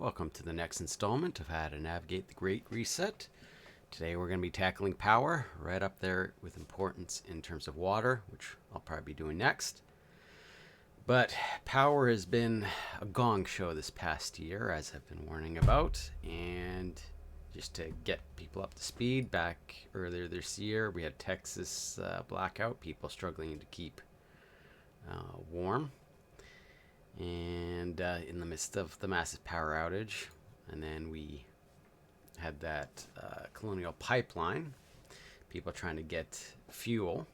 Welcome to the next installment of How to Navigate the Great Reset. Today we're going to be tackling power, right up there with importance in terms of water, which I'll probably be doing next. But power has been a gong show this past year, as I've been warning about. And just to get people up to speed, back earlier this year, we had Texas blackout, people struggling to keep warm. And in the midst of the massive power outage, and then we had that colonial pipeline, people trying to get fuel,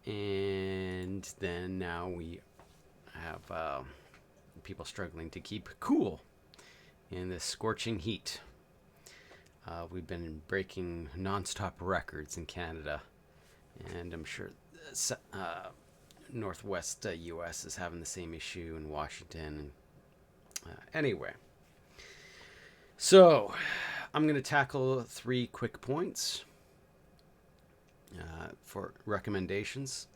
and then now we have people struggling to keep cool in this scorching heat. We've been breaking nonstop records in Canada, and I'm sure Northwest U.S. is having the same issue in Washington. Anyway, so I'm going to tackle 3 quick points for recommendations.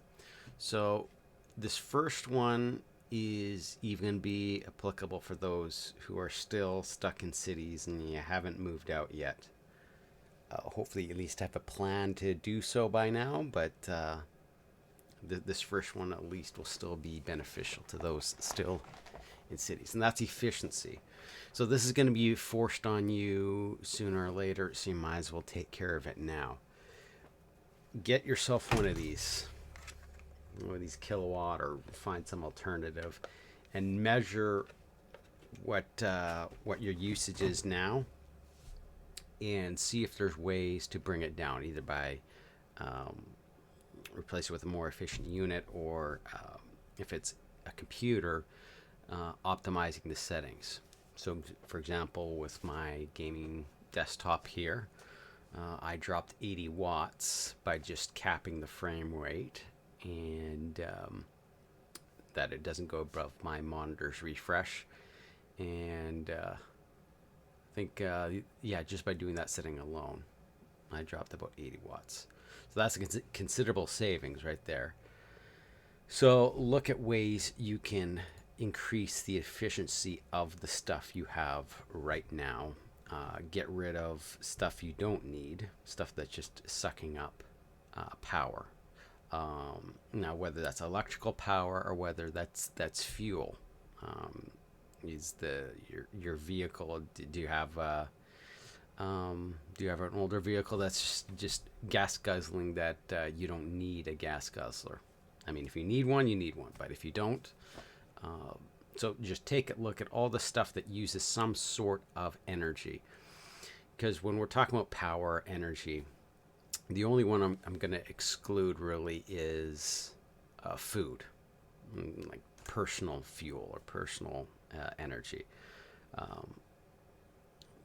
So this first one is even going to be applicable for those who are still stuck in cities and you haven't moved out yet. Hopefully you at least have a plan to do so by now, but this first one at least will still be beneficial to those still in cities, and that's efficiency. So this is going to be forced on you sooner or later, so you might as well take care of it now. Get yourself one of these kilowatt, or find some alternative, and measure what your usage is now, and see if there's ways to bring it down, either by replace it with a more efficient unit, or if it's a computer, optimizing the settings. So for example, with my gaming desktop here, I dropped 80 watts by just capping the frame rate, and that it doesn't go above my monitor's refresh. And I think just by doing that setting alone, I dropped about 80 watts. So that's a considerable savings right there. So look at ways you can increase the efficiency of the stuff you have right now. Get rid of stuff you don't need, stuff that's just sucking up power. Now, whether that's electrical power or whether that's fuel. Is your vehicle? Do you have an older vehicle that's just gas guzzling that you don't need a gas guzzler? I mean, if you need one, you need one. But if you don't, so just take a look at all the stuff that uses some sort of energy. Because when we're talking about power, energy, the only one I'm going to exclude really is food, like personal fuel or personal energy.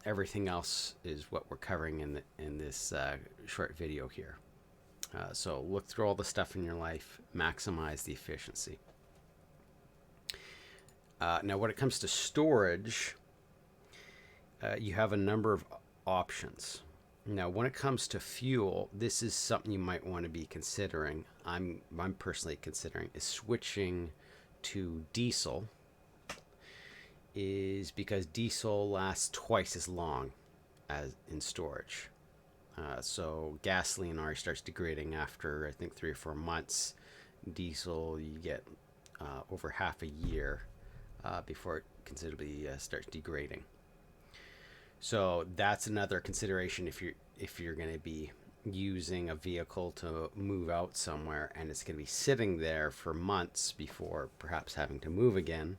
Everything else is what we're covering in this short video here. So look through all the stuff in your life, maximize the efficiency. Now, when it comes to storage, you have a number of options. Now, when it comes to fuel, this is something you might want to be considering. I'm personally considering is switching to diesel, is because diesel lasts twice as long as in storage. So gasoline already starts degrading after, I think, 3 or 4 months. Diesel, you get over half a year before it considerably starts degrading. So that's another consideration if you're going to be using a vehicle to move out somewhere, and it's going to be sitting there for months before perhaps having to move again.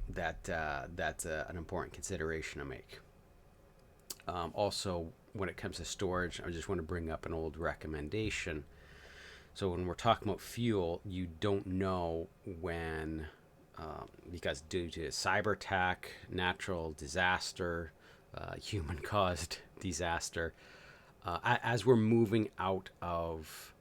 That's an important consideration to make. Also, when it comes to storage, I just want to bring up an old recommendation. So when we're talking about fuel, you don't know when, because due to cyber attack, natural disaster, human-caused disaster, as we're moving out of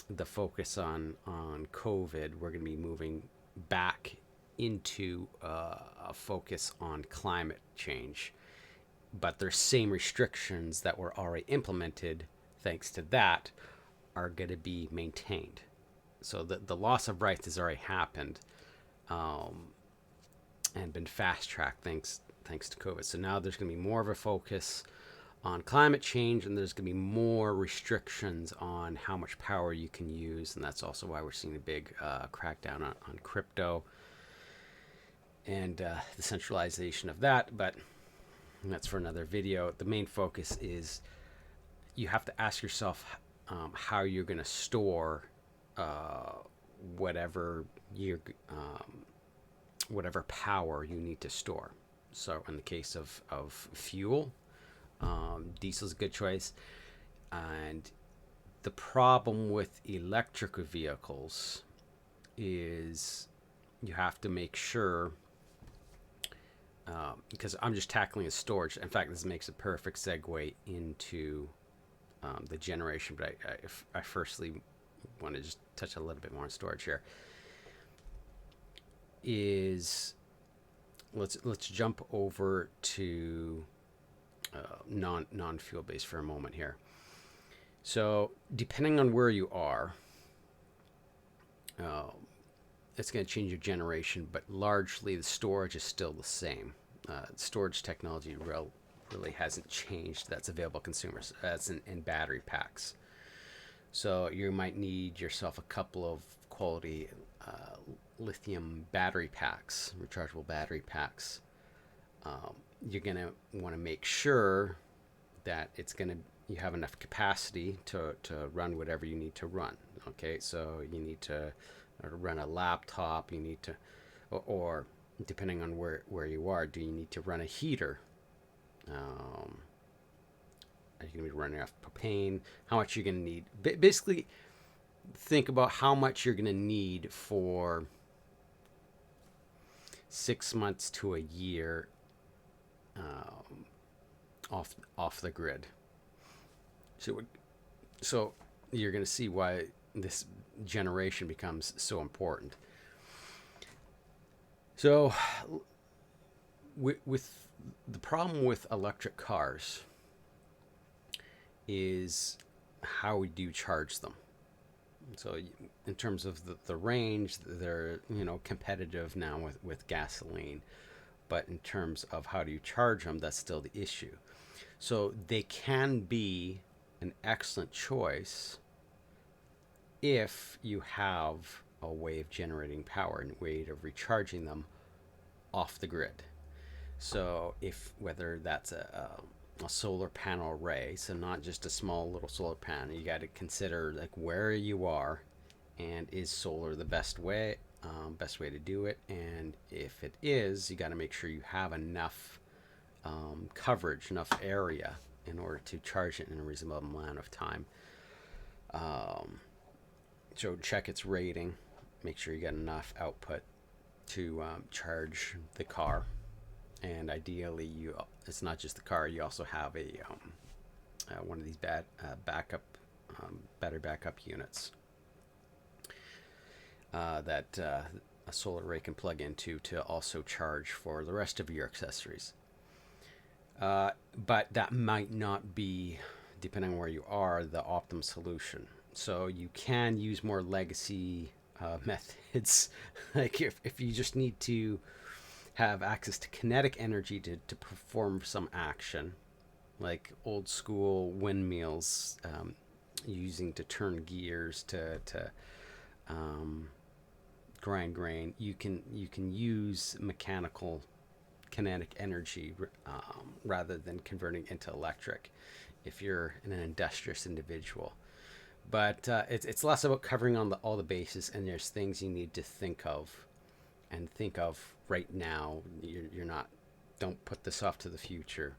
the focus on COVID, we're going to be moving back into a focus on climate change. But their same restrictions that were already implemented, thanks to that, are going to be maintained. So the loss of rights has already happened. and been fast tracked thanks to COVID. So now there's going to be more of a focus on climate change, and there's going to be more restrictions on how much power you can use, and that's also why we're seeing a big crackdown on crypto and the centralization of that. But that's for another video. The main focus is you have to ask yourself how you're going to store whatever you're whatever power you need to store. So in the case of fuel, diesel is a good choice. And the problem with electric vehicles is you have to make sure, because I'm just tackling the storage. In fact, this makes a perfect segue into the generation, but I firstly want to just touch a little bit more on storage here. Is let's jump over to non fuel based for a moment here. So depending on where you are, it's going to change your generation, but largely the storage is still the same. Storage technology really hasn't changed. That's available to consumers. That's in battery packs. So you might need yourself a couple of quality lithium battery packs, rechargeable battery packs. You're going to want to make sure that you have enough capacity to run whatever you need to run. Okay, so you need to run a laptop, you need to, or depending on where you are, do you need to run a heater? Are you going to be running off propane? How much you're going to need? Basically, think about how much you're going to need for 6 months to a year off the grid. So you're going to see why this generation becomes so important. So with the problem with electric cars is how do you charge them? So in terms of the range, they're competitive now with gasoline, but in terms of how do you charge them, that's still the issue. So they can be an excellent choice if you have a way of generating power and a way of recharging them off the grid. So whether that's a solar panel array, so not just a small little solar panel, you got to consider like where you are, and is solar the best way to do it? And if it is, you got to make sure you have enough coverage, enough area in order to charge it in a reasonable amount of time. So check its rating, make sure you got enough output to charge the car, and ideally it's not just the car, you also have one of these battery backup units that a solar array can plug into to also charge for the rest of your accessories. But that might not be, depending on where you are, the optimum solution. So you can use more legacy methods, like if you just need to have access to kinetic energy to perform some action, like old school windmills, using to turn gears to grind grain. You can use mechanical kinetic energy rather than converting into electric if you're an industrious individual. But it's less about covering on all the bases, and there's things you need to think of right now. You're not, don't put this off to the future,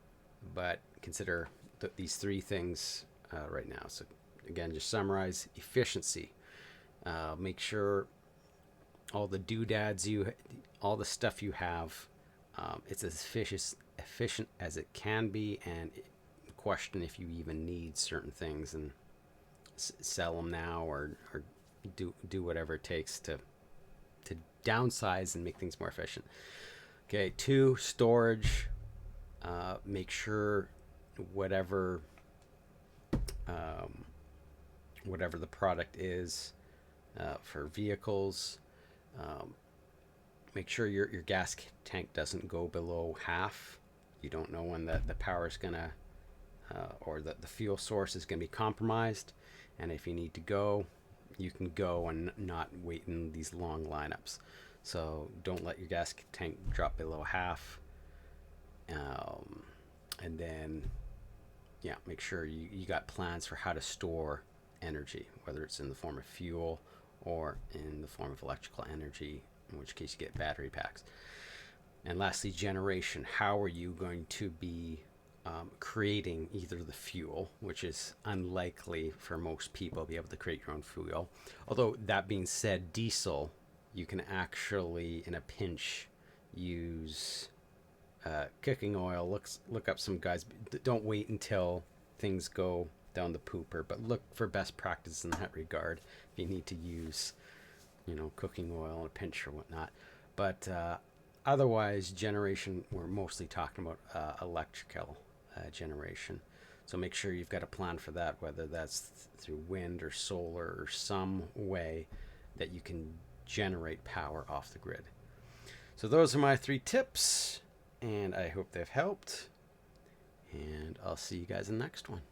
but consider these three things right now. So again, just summarize: efficiency. Make sure all the doodads all the stuff you have, it's as efficient as it can be, and question if you even need certain things, and sell them now, or do whatever it takes to downsize and make things more efficient. Okay, 2, storage. Make sure whatever the product is for vehicles, Make sure your gas tank doesn't go below half. You don't know when the power is going to, or the fuel source is going to be compromised. And if you need to go, you can go and not wait in these long lineups. So don't let your gas tank drop below half. And then, yeah, make sure you got plans for how to store energy, whether it's in the form of fuel or in the form of electrical energy, in which case you get battery packs. And lastly, generation. How are you going to be creating either the fuel, which is unlikely for most people to be able to create your own fuel. Although, that being said, diesel, you can actually, in a pinch, use cooking oil. Look up some guys. Don't wait until things go down the pooper, but look for best practice in that regard. If you need to use, cooking oil in a pinch or whatnot, but otherwise, generation, we're mostly talking about electrical generation. So make sure you've got a plan for that, whether that's through wind or solar or some way that you can generate power off the grid. So those are my 3 tips, and I hope they've helped. And I'll see you guys in the next one.